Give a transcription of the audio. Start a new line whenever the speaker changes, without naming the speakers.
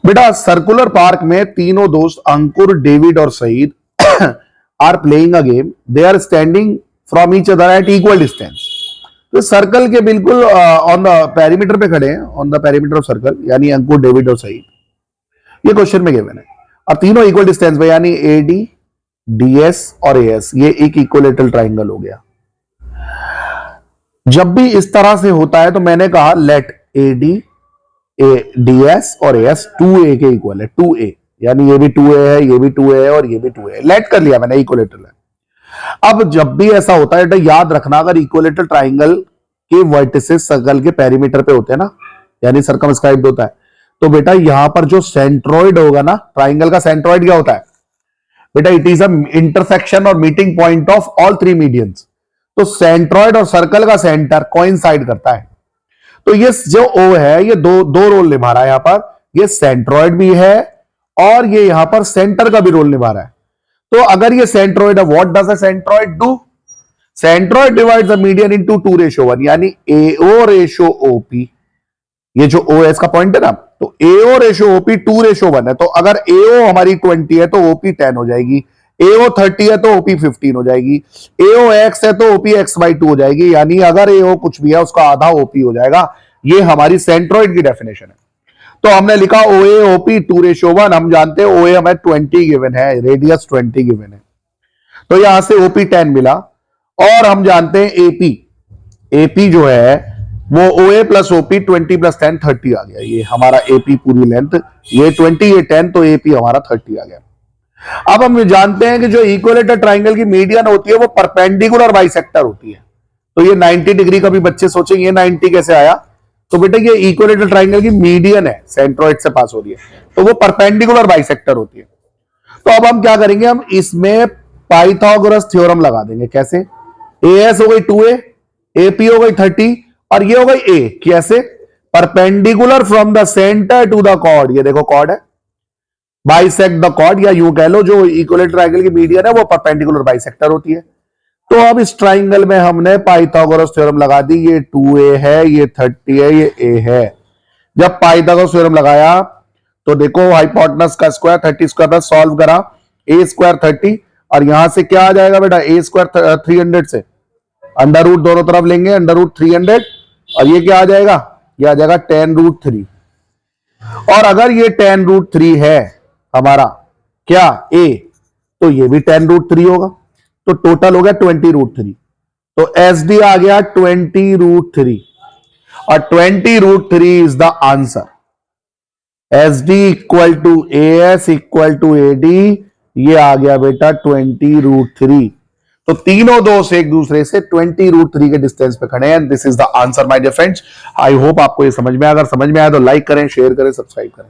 बेटा circular park में तीनों दोस्त अंकुर, डेविड और Saeed are playing a game. They are standing from each other at equal distance. तो सर्कल के बिल्कुल ऑन द पेरीमीटर पे खड़े हैं, on the perimeter of circle, यानी अंकुर, डेविड और सईद। ये क्वेश्चन में गिवन है और तीनों इक्वल डिस्टेंस पे, यानी एडी, डीएस और एएस, ये एक इक्विलेटरल ट्राइंगल हो गया। जब भी इस तरह से होता है तो मैंने कहा लेट एडी, डीएस और एएस 2a के इक्वल है, 2a, यानी ये भी 2a है, ये भी 2a है और ये भी 2a है। लेट कर लिया मैंने, इक्विलेटरल है। अब जब भी ऐसा होता है तो याद रखना, अगर इक्विलेटरल ट्राइंगल के वर्टिसेस सर्कल के पेरीमीटर पे होते हैं ना, यानी सर्कमस्क्राइब्ड होता है, तो बेटा यहां पर जो सेंट्रोइड होगा ना, ट्राइंगल का सेंट्रोइड क्या होता है बेटा? इट इज अ इंटरसेक्शन और meeting point of all three medians. तो सेंट्रोइड और सर्कल का सेंटर कोइंसाइड करता है। तो ये जो O है, ये दो रोल निभा रहा है यहां पर। ये सेंट्रोइड भी है और ये यहां पर सेंटर का भी रोल निभा रहा है। तो अगर ये सेंट्रोइड है, what does a centroid do? Centroid divides the median into 2:1, यानी AO रेशो OP। ये जो OS का पॉइंट है ना, तो AO रेशो OP 2:1 है। तो अगर AO हमारी 20 है तो OP 10 हो जाएगी, AO 30 है तो OP 15 हो जाएगी, AO X है तो OP X/2 हो जाएगी, यानी अगर AO कुछ भी है उसका आधा OP हो जाएगा। ये हमारी सेंट्रोइड की डेफिनेशन है। तो हमने लिखा OA OP 2:1। हम जानते हैं OA हमें 20 गिवन है, रेडियस 20 गिवन है, तो यहां से OP 10 मिला। और हम जानते हैं AP जो है वो OA प्लस OP 20 प्लस 10 30 आ गया। ये हमारा AP पूरी लेंथ, ये 20, ये 10, तो AP हमारा 30 आ गया। अब हम जानते हैं कि जो इक्विलेटरल ट्राइंगल की मीडियन होती है वो परपेंडिकुलर बाइसेक्टर होती है। तो ये 90 डिग्री का भी बच्चे सोचेंगे ये 90 कैसे आया? तो बेटा ये इक्विलेटरल ट्राइंगल की मीडियन है, सेंट्रोइड से पास हो रही है, तो वो परपेंडिकुलर बाइसेक्टर होती है। तो अब हम क्या करेंगे, हम इसमें पाइथागोरस थ्योरम लगा देंगे। कैसे? AS हो गई 2a, AP हो गई 30 और ये हो गई A। कैसे? Perpendicular from the centre to the chord. ये देखो कॉर्ड है, बाइसेक्ट द कॉर्ड, या यूं कह लो जो इक्विलेटरल ट्राइंगल की मीडियन है वो परपेंडिकुलर बाइसेक्टर होती है। तो अब इस ट्राइंगल में हमने पाइथागोरस थ्योरम लगा दी। ये 2a है, ये 30 है, ये A है। जब पाइथागोरस थ्योरम लगाया तो देखो हाइपोटेनस का स्क्वायर 30 स्क्वायर पर सॉल्व करा, A स्क्वायर 30 और यहां से क्या आ जाएगा बेटा? A स्क्वायर 300 से अंडर रूट दोनों तरफ लेंगे, अंडर रूट 300, और ये क्या आ जाएगा? ये आ जाएगा 10√3। और अगर ये 10√3 है हमारा क्या A, तो ये भी 10√3 होगा, तो टोटल हो गया 20√3। तो SD आ गया 20√3 और 20√3 is the answer. SD equal to AS equal to AD, ये आ गया बेटा 20√3। तो तीनों दोस्त एक दूसरे से 20√3 के डिस्टेंस पे खड़े हैं। This is the answer my dear friends. I hope आपको ये समझ में आया। अगर समझ में आया तो लाइक करें, शेयर करें, सब्सक्राइब करें।